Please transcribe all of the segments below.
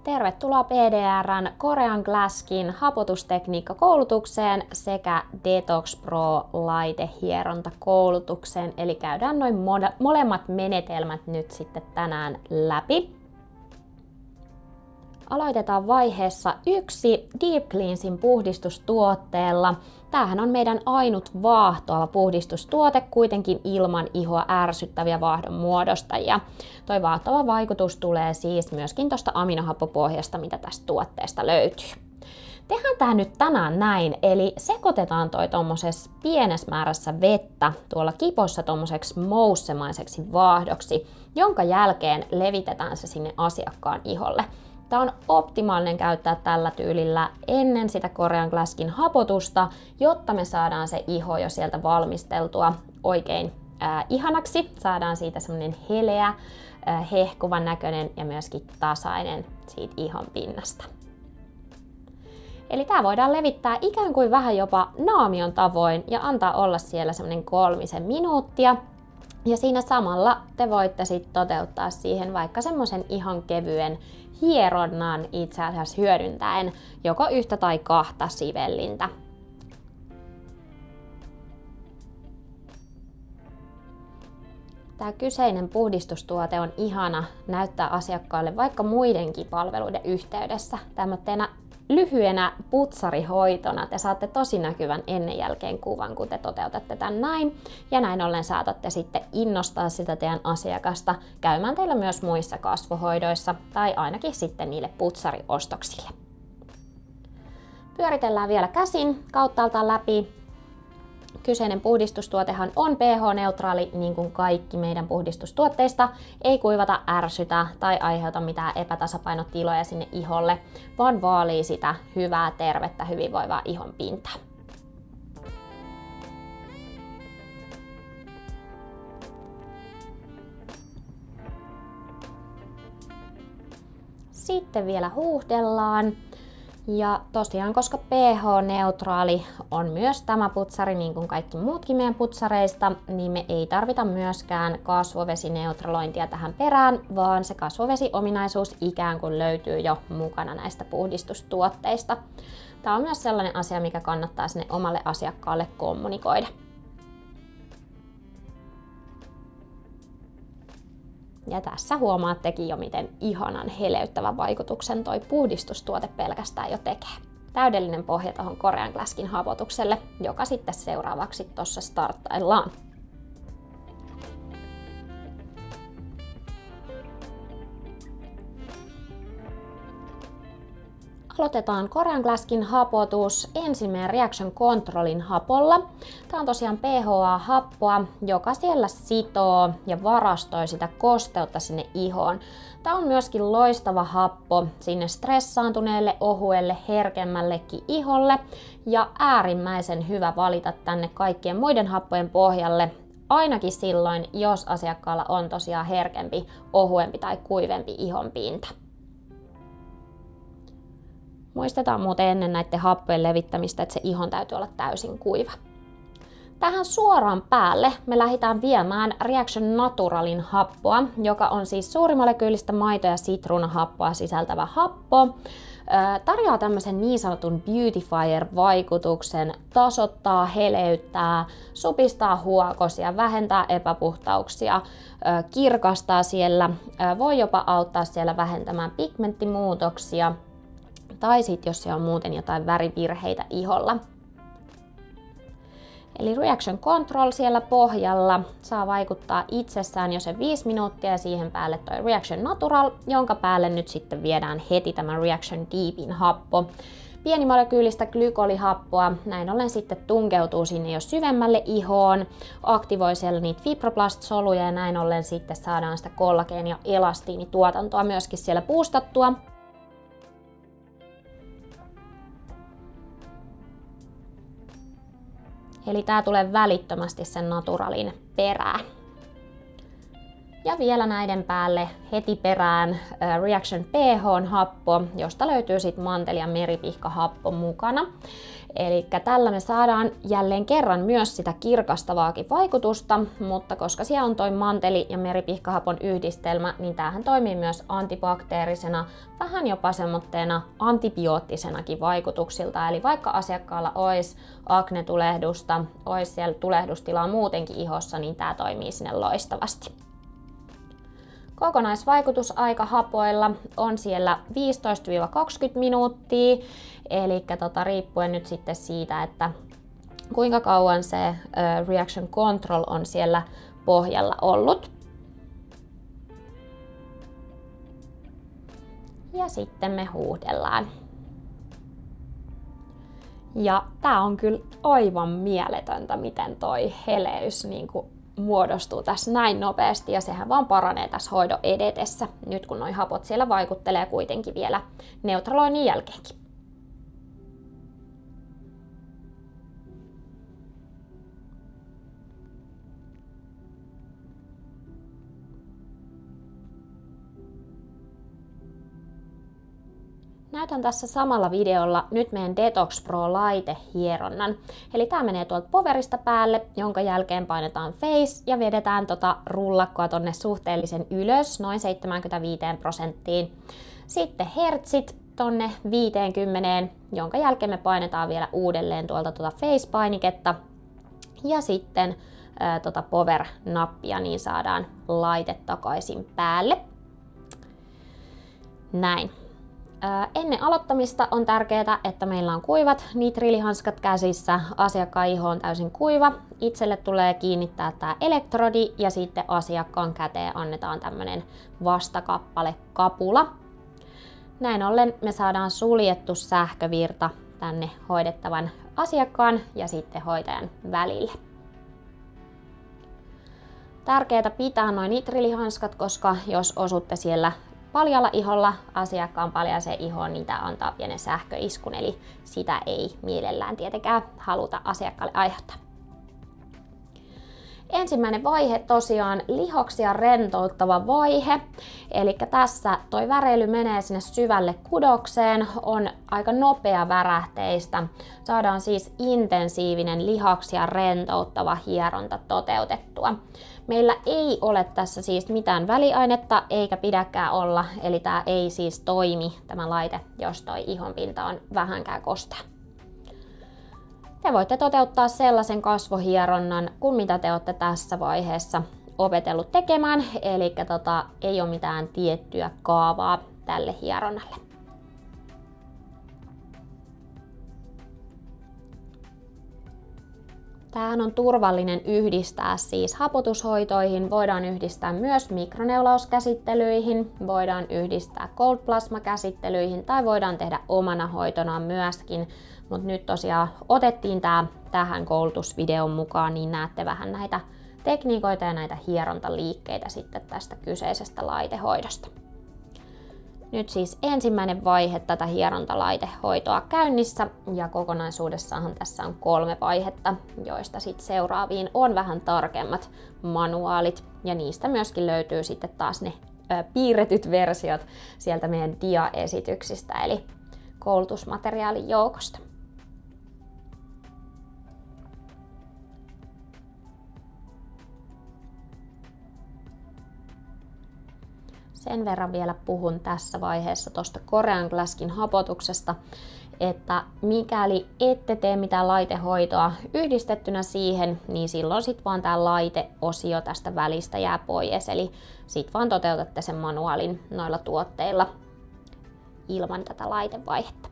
Tervetuloa PDR:n Korean Glasskin hapotustekniikkakoulutukseen sekä Detox Pro laitehierontakoulutukseen. Eli käydään noin molemmat menetelmät nyt sitten tänään läpi. Aloitetaan vaiheessa 1 Deep Cleansin puhdistustuotteella. Tämähän on meidän ainut vaahtoava puhdistustuote, kuitenkin ilman ihoa ärsyttäviä vaahdon muodostajia. Toi vaahtoava vaikutus tulee siis myöskin tuosta aminohappopohjasta, mitä tästä tuotteesta löytyy. Tehdään tää nyt tänään näin, eli sekoitetaan toi tommosessa pienessä määrässä vettä tuolla kipossa tommoseksi moussemaiseksi vaahdoksi, jonka jälkeen levitetään se sinne asiakkaan iholle. Tämä on optimaalinen käyttää tällä tyylillä ennen sitä Korean Glasskin hapotusta, jotta me saadaan se iho jo sieltä valmisteltua oikein ihanaksi. Saadaan siitä semmoinen heleä, hehkuvan näköinen ja myöskin tasainen siitä ihon pinnasta. Eli tämä voidaan levittää ikään kuin vähän jopa naamion tavoin ja antaa olla siellä semmoinen 3 minuuttia. Ja siinä samalla te voitte sitten toteuttaa siihen vaikka semmoisen ihan kevyen hieronnan itse asiassa hyödyntäen joko 1 tai 2 sivellintä. Tämä kyseinen puhdistustuote on ihana näyttää asiakkaalle vaikka muidenkin palveluiden yhteydessä. Tämmötenä lyhyenä putsarihoitona te saatte tosi näkyvän ennen jälkeen kuvan, kun te toteutatte tämän näin. Ja näin ollen saatatte sitten innostaa sitä teidän asiakasta käymään teillä myös muissa kasvohoidoissa tai ainakin sitten niille putsariostoksille. Pyöritellään vielä käsin kauttaaltaan läpi. Kyseinen puhdistustuotehan on pH-neutraali, niin kuin kaikki meidän puhdistustuotteista. Ei kuivata, ärsytä tai aiheuta mitään epätasapainotiloja sinne iholle, vaan vaalii sitä hyvää, tervettä, hyvinvoivaa ihon pintaa. Sitten vielä huuhdellaan. Ja tosiaan, koska pH-neutraali on myös tämä putsari, niin kuin kaikki muutkin meidän putsareista, niin me ei tarvita myöskään kasvovesineutralointia tähän perään, vaan se kasvovesiominaisuus ikään kuin löytyy jo mukana näistä puhdistustuotteista. Tämä on myös sellainen asia, mikä kannattaa sinne omalle asiakkaalle kommunikoida. Ja tässä huomaattekin jo, miten ihanan heleyttävän vaikutuksen toi puhdistustuote pelkästään jo tekee. Täydellinen pohja tuohon Korean Glasskin hapotukselle, joka sitten seuraavaksi tuossa starttaillaan. Aloitetaan Korean Glasskin hapotus ensin meidän Reaction Controlin hapolla. Tämä on tosiaan PHA-happoa, joka siellä sitoo ja varastoi sitä kosteutta sinne ihoon. Tämä on myöskin loistava happo sinne stressaantuneelle, ohuelle, herkemmällekin iholle ja äärimmäisen hyvä valita tänne kaikkien muiden happojen pohjalle. Ainakin silloin, jos asiakkaalla on tosiaan herkempi, ohuempi tai kuivempi ihonpinta. Muistetaan muuten ennen näiden happojen levittämistä, että se ihon täytyy olla täysin kuiva. Tähän suoraan päälle me lähdetään viemään Reaction Naturalin happoa, joka on siis suurimolekyylistä maito- ja sitruunahappoa sisältävä happo. Tarjoaa tämmöisen niin sanotun beautifier-vaikutuksen, tasoittaa, heleyttää, supistaa huokosia, vähentää epäpuhtauksia, kirkastaa siellä, voi jopa auttaa siellä vähentämään pigmenttimuutoksia, tai sitten jos se on muuten jotain värivirheitä iholla. Eli Reaction Control siellä pohjalla saa vaikuttaa itsessään jo se 5 minuuttia ja siihen päälle toi Reaction Natural, jonka päälle nyt sitten viedään heti tämä Reaction Deepin happo. Pienimolekyylistä glykolihappoa, näin ollen sitten tunkeutuu sinne jo syvemmälle ihoon, aktivoi siellä niitä fibroblast-soluja ja näin ollen sitten saadaan sitä kollageen- ja elastiinituotantoa myöskin siellä boostattua. Eli tää tulee välittömästi sen Naturalin perään. Ja vielä näiden päälle heti perään Reaction pH-happo, josta löytyy sitten manteli- ja meripihkahappo mukana. Eli tällä me saadaan jälleen kerran myös sitä kirkastavaakin vaikutusta, mutta koska siellä on toi manteli- ja meripihkahapon yhdistelmä, niin tämähän toimii myös antibakteerisena, vähän jopa semmoitteena antibioottisenakin vaikutuksilta. Eli vaikka asiakkaalla olisi aknetulehdusta, olisi siellä tulehdustilaa muutenkin ihossa, niin tämä toimii sinne loistavasti. Kokonaisvaikutusaika hapoilla on siellä 15-20 minuuttia, eli riippuen nyt sitten siitä, että kuinka kauan se Reaction Control on siellä pohjalla ollut. Ja sitten me huuhdellaan. Ja tää on kyllä aivan mieletöntä, miten toi heleys muodostuu tässä näin nopeasti, ja sehän vaan paranee tässä hoidon edetessä, nyt kun noi hapot siellä vaikuttelee kuitenkin vielä neutraloinnin jälkeenkin. Näytän tässä samalla videolla nyt meidän Detox Pro-laitehieronnan. Eli tää menee tuolta poverista päälle, jonka jälkeen painetaan face ja vedetään rullakkoa tonne suhteellisen ylös, noin 75%. Sitten hertsit tonne 50, jonka jälkeen me painetaan vielä uudelleen tuolta face-painiketta. Ja sitten power-nappia, niin saadaan laite takaisin päälle. Näin. Ennen aloittamista on tärkeää, että meillä on kuivat nitriilihanskat käsissä, asiakkaan iho on täysin kuiva. Itselle tulee kiinnittää tämä elektrodi ja sitten asiakkaan käteen annetaan tämmöinen vastakappale kapula. Näin ollen me saadaan suljettu sähkövirta tänne hoidettavan asiakkaan ja sitten hoitajan välille. Tärkeää pitää noin nitriilihanskat, koska jos osutte siellä paljalla iholla asiakkaan paljaaseen ihoon, niin tämä antaa pienen sähköiskun, eli sitä ei mielellään tietenkään haluta asiakkaalle aiheuttaa. Ensimmäinen vaihe tosiaan lihoksia rentouttava vaihe, eli tässä toi väreily menee sinne syvälle kudokseen, on aika nopea värähteistä. Saadaan siis intensiivinen lihoksia rentouttava hieronta toteutettua. Meillä ei ole tässä siis mitään väliainetta eikä pidäkään olla, eli tämä ei siis toimi tämä laite, jos toi ihonpinta on vähänkään kostea. Te voitte toteuttaa sellaisen kasvohieronnan kuin mitä te olette tässä vaiheessa opetellut tekemään, eli ei ole mitään tiettyä kaavaa tälle hieronnalle. Tämähän on turvallinen yhdistää siis hapotushoitoihin, voidaan yhdistää myös mikroneulauskäsittelyihin, voidaan yhdistää cold plasma-käsittelyihin tai voidaan tehdä omana hoitona myöskin. Mutta nyt tosiaan otettiin tämä tähän koulutusvideon mukaan, niin näette vähän näitä tekniikoita ja näitä hierontaliikkeitä sitten tästä kyseisestä laitehoidosta. Nyt siis ensimmäinen vaihe tätä hierontalaitehoitoa käynnissä, ja kokonaisuudessahan tässä on 3 vaihetta, joista sitten seuraaviin on vähän tarkemmat manuaalit, ja niistä myöskin löytyy sitten taas ne piirretyt versiot sieltä meidän dia-esityksistä, eli koulutusmateriaalin joukosta. Sen verran vielä puhun tässä vaiheessa tuosta Korean Glasskin hapotuksesta, että mikäli ette tee mitään laitehoitoa yhdistettynä siihen, niin silloin sitten vaan tämä laiteosio tästä välistä jää pois. Eli sitten vaan toteutatte sen manuaalin noilla tuotteilla ilman tätä laitevaihetta.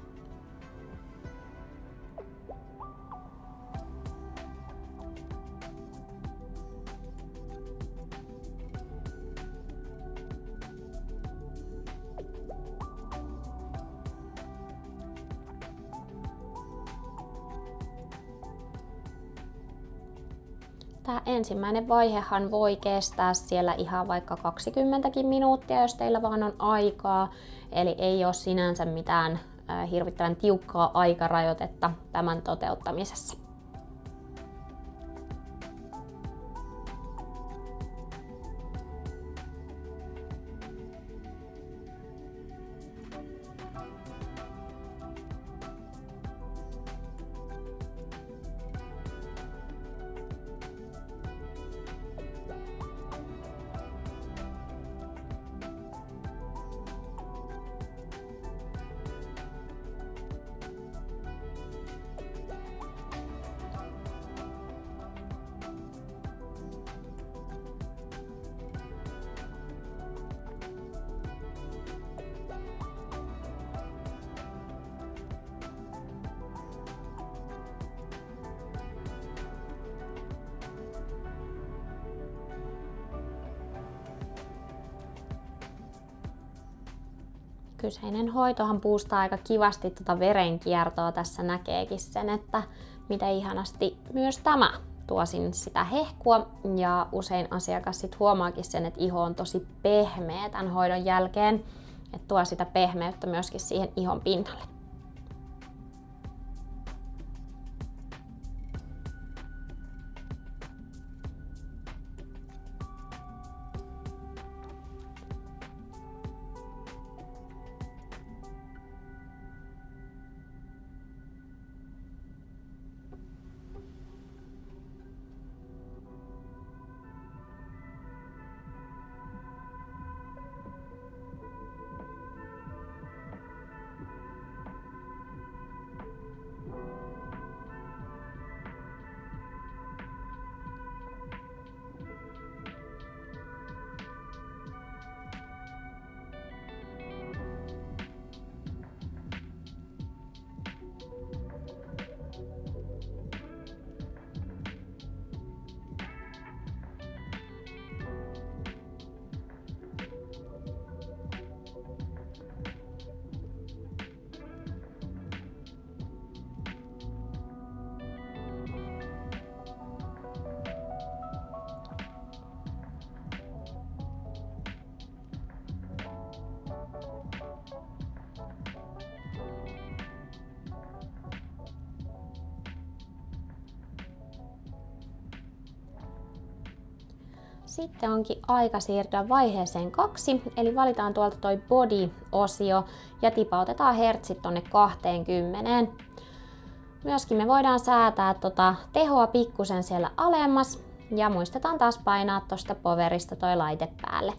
Tämä ensimmäinen vaihehan voi kestää siellä ihan vaikka 20 minuuttia, jos teillä vaan on aikaa. Eli ei ole sinänsä mitään hirvittävän tiukkaa aikarajoitetta tämän toteuttamisessa. Kyseinen hoitohan boostaa aika kivasti verenkiertoa. Tässä näkeekin sen, että miten ihanasti myös tämä tuo sinne sitä hehkua. Ja usein asiakas sit huomaakin sen, että iho on tosi pehmeä tämän hoidon jälkeen. Että tuo sitä pehmeyttä myöskin siihen ihon pinnalle. Sitten onkin aika siirtyä vaiheeseen 2, eli valitaan tuolta toi body-osio ja tipautetaan hertsit tonne 20. Myöskin me voidaan säätää tehoa pikkusen siellä alemmas ja muistetaan taas painaa tosta powerista toi laite päälle.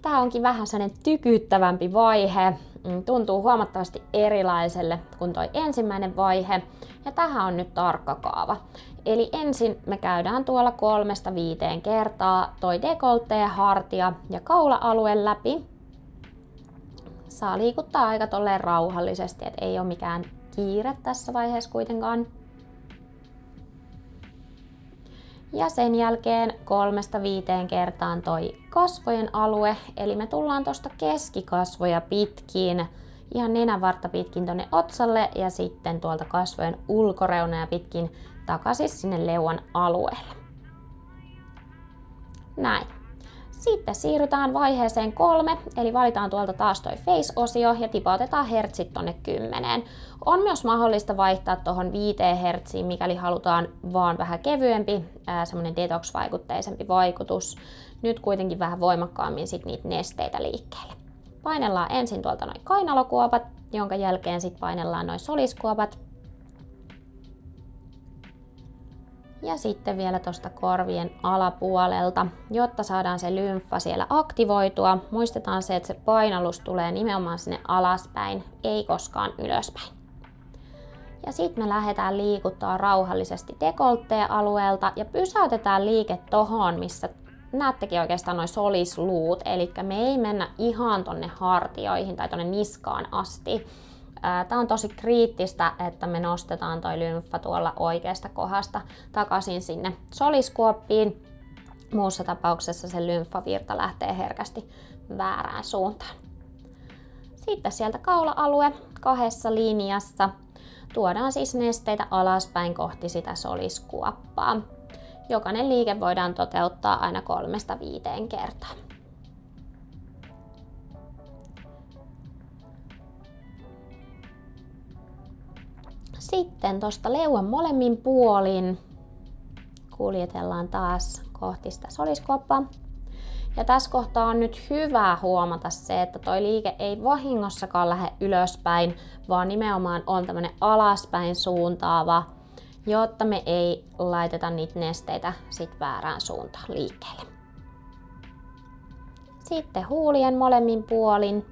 Tää onkin vähän sellainen tykyttävämpi vaihe, tuntuu huomattavasti erilaiselle kuin toi ensimmäinen vaihe ja tähän on nyt tarkka kaava. Eli ensin me käydään tuolla 3-5 kertaa toi dekoltee, hartia ja kaula-alue läpi. Saa liikuttaa aika tolleen rauhallisesti, et ei ole mikään kiire tässä vaiheessa kuitenkaan. Ja sen jälkeen 3-5 kertaan toi kasvojen alue, eli me tullaan tosta keskikasvoja pitkin, ihan nenänvartta pitkin tonne otsalle ja sitten tuolta kasvojen ulkoreunaa pitkin takaisin sinne leuan alueelle. Näin. Sitten siirrytään vaiheeseen 3, eli valitaan tuolta taas toi face-osio ja tipautetaan hertsit tonne 10. On myös mahdollista vaihtaa tuohon 5 hertsiin, mikäli halutaan vaan vähän kevyempi, semmonen detox-vaikutteisempi vaikutus. Nyt kuitenkin vähän voimakkaammin sit niitä nesteitä liikkeelle. Painellaan ensin tuolta noin kainalokuopat, jonka jälkeen sit painellaan noin soliskuopat. Ja sitten vielä tuosta korvien alapuolelta, jotta saadaan se lymfa siellä aktivoitua. Muistetaan se, että se painallus tulee nimenomaan sinne alaspäin, ei koskaan ylöspäin. Ja sitten me lähdetään liikuttaa rauhallisesti dekoltee-alueelta ja pysäytetään liike tohon, missä näettekin oikeastaan noin solisluut. Eli me ei mennä ihan tonne hartioihin tai tonne niskaan asti. Tämä on tosi kriittistä, että me nostetaan toi lymfa tuolla oikeasta kohdasta takaisin sinne soliskuoppiin. Muussa tapauksessa se lymfavirta lähtee herkästi väärään suuntaan. Sitten sieltä kaula-alue 2 linjassa tuodaan siis nesteitä alaspäin kohti sitä soliskuoppaa. Jokainen liike voidaan toteuttaa aina 3-5 kertaa. Sitten tuosta leuan molemmin puolin kuljetellaan taas kohti sitä soliskuoppaa. Ja tässä kohtaa on nyt hyvä huomata se, että toi liike ei vahingossakaan lähde ylöspäin, vaan nimenomaan on tämmönen alaspäin suuntaava, jotta me ei laiteta niitä nesteitä sit väärään suuntaan liikkeelle. Sitten huulien molemmin puolin.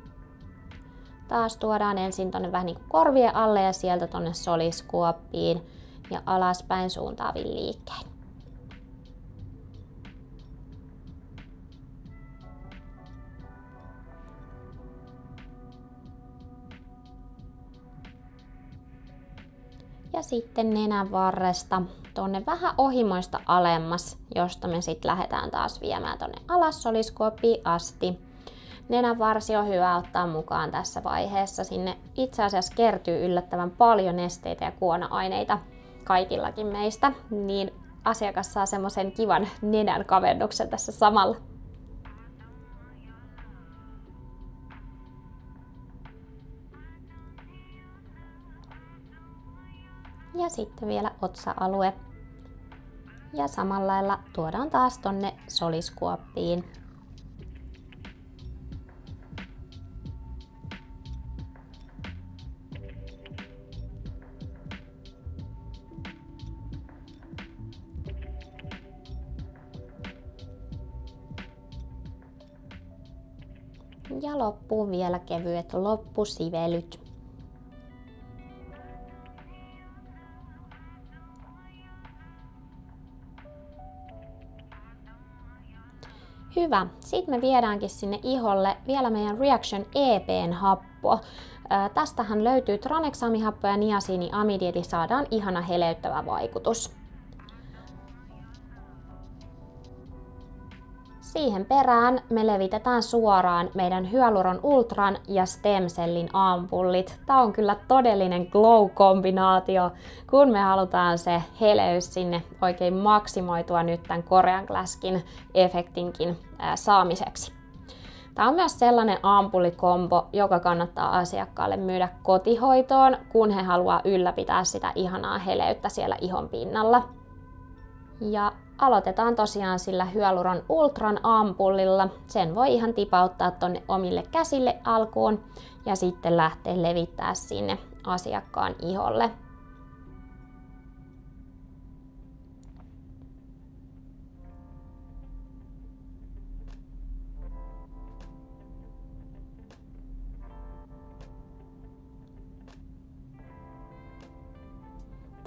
Taas tuodaan ensin tonne vähän niin kuin korvien alle ja sieltä tonne soliskuoppiin ja alaspäin suuntaavin liikkein. Ja sitten nenän varresta tonne vähän ohimoista alemmas, josta me sitten lähdetään taas viemään tonne alas soliskuoppiin asti. Nenänvarsi on hyvä ottaa mukaan tässä vaiheessa. Sinne itse asiassa kertyy yllättävän paljon nesteitä ja kuona-aineita kaikillakin meistä, niin asiakas saa semmoisen kivan nenän kavennuksen tässä samalla. Ja sitten vielä otsa-alue. Ja samalla lailla tuodaan taas tonne soliskuoppiin. Ja loppuun vielä kevyet loppusivelyt. Hyvä. Sitten me viedäänkin sinne iholle vielä meidän Reaction EP:n happo. Tästähän löytyy tranexamihappo ja niasiiniamidi, eli saadaan ihana heleyttävä vaikutus. Siihen perään me levitetään suoraan meidän Hyaluron Ultran ja Stemcellin ampullit. Tää on kyllä todellinen glow-kombinaatio, kun me halutaan se heleys sinne oikein maksimoitua nyt tämän Korean Glassin efektinkin saamiseksi. Tämä on myös sellainen ampullikombo, joka kannattaa asiakkaalle myydä kotihoitoon, kun he haluaa ylläpitää sitä ihanaa heleyttä siellä ihon pinnalla. Ja aloitetaan tosiaan sillä Hyaluron Ultran ampullilla. Sen voi ihan tipauttaa tonne omille käsille alkuun ja sitten lähteä levittää sinne asiakkaan iholle.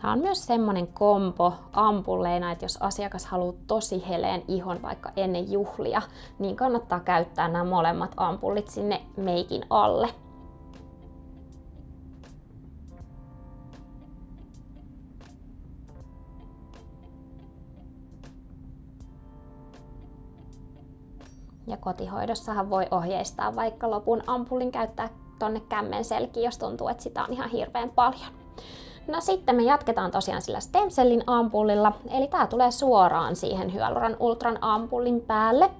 Tämä on myös semmonen kombo ampulleina, että jos asiakas haluaa tosi heleen ihon vaikka ennen juhlia, niin kannattaa käyttää nämä molemmat ampullit sinne meikin alle. Ja kotihoidossahan voi ohjeistaa vaikka lopun ampullin käyttää tonne kämmen selkiin, jos tuntuu, että sitä on ihan hirveän paljon. No sitten me jatketaan tosiaan sillä Stemcellin ampullilla, eli tää tulee suoraan siihen Hyaluron Ultran ampullin päälle.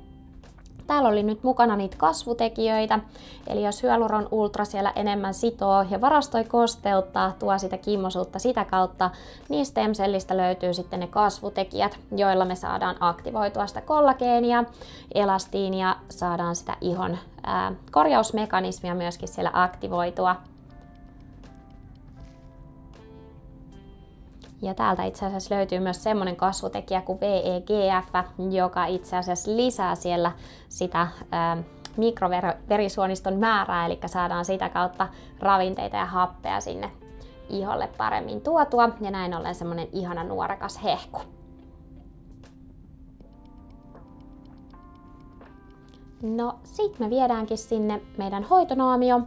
Täällä oli nyt mukana niitä kasvutekijöitä, eli jos Hyaluron Ultra siellä enemmän sitoo ja varastoi kosteutta, tuo sitä kimmosuutta sitä kautta, niin Stemcellistä löytyy sitten ne kasvutekijät, joilla me saadaan aktivoitua sitä kollageenia, elastiinia, saadaan sitä ihon korjausmekanismia myöskin siellä aktivoitua. Ja täältä itse asiassa löytyy myös semmoinen kasvutekijä kuin VEGF, joka itse asiassa lisää siellä sitä mikroverisuoniston määrää, eli saadaan sitä kautta ravinteita ja happea sinne iholle paremmin tuotua, ja näin ollen semmoinen ihana nuorekas hehku. No sit me viedäänkin sinne meidän hoitonaamio.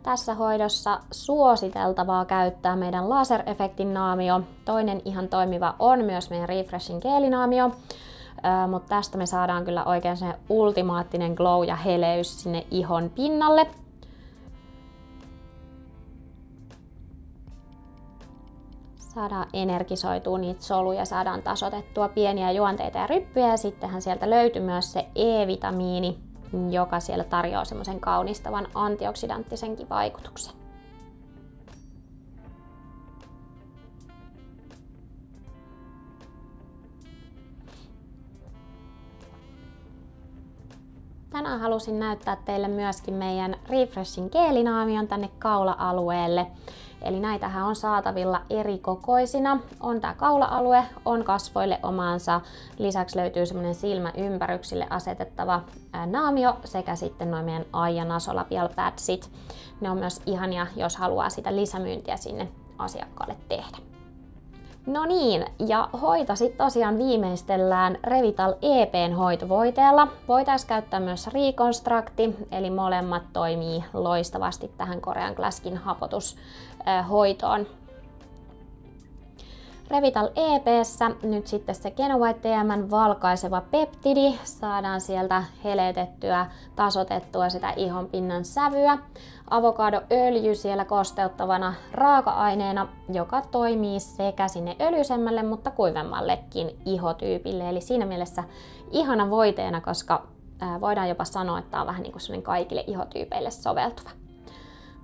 Tässä hoidossa suositeltavaa käyttää meidän laserefektin naamio. Toinen ihan toimiva on myös meidän Refreshin geelinaamio, mutta tästä me saadaan kyllä oikein se ultimaattinen glow ja heleys sinne ihon pinnalle. Saadaan energisoitua niitä soluja, saadaan tasoitettua pieniä juonteita ja ryppyjä, ja sittenhän sieltä löytyy myös se E-vitamiini, joka siellä tarjoaa semmoisen kaunistavan antioksidanttisenkin vaikutuksen. Tänään halusin näyttää teille myöskin meidän Refreshin geelinaamion tänne kaula-alueelle. Eli näitähän on saatavilla eri kokoisina. On tää kaula-alue, on kasvoille omansa. Lisäksi löytyy semmoinen silmäympäryksille asetettava naamio sekä sitten noin meidän eye- ja nasolabial padsit. Ne on myös ihania, jos haluaa sitä lisämyyntiä sinne asiakkaalle tehdä. No niin, ja hoito sitten tosiaan viimeistellään Revital EP:n hoitovoiteella. Voitaisiin käyttää myös Reconstructi, eli molemmat toimii loistavasti tähän Korean Glassin hapotushoitoon. Revital EP:ssä nyt sitten se Genowhite TM:n valkaiseva peptidi, saadaan sieltä heletettyä, tasotettua sitä ihonpinnan sävyä. Avokadoöljy siellä kosteuttavana raaka-aineena, joka toimii sekä sinne öljysemmälle, mutta kuivemmallekin ihotyypille. Eli siinä mielessä ihana voiteena, koska voidaan jopa sanoa, että tämä on vähän niin kuin kaikille ihotyypeille soveltuva.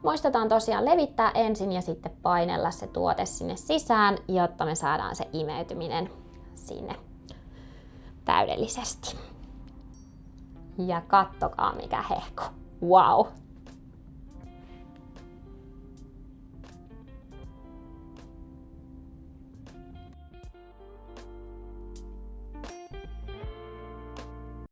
Muistetaan tosiaan levittää ensin ja sitten painella se tuote sinne sisään, jotta me saadaan se imeytyminen sinne täydellisesti. Ja kattokaa mikä hehku. Wow,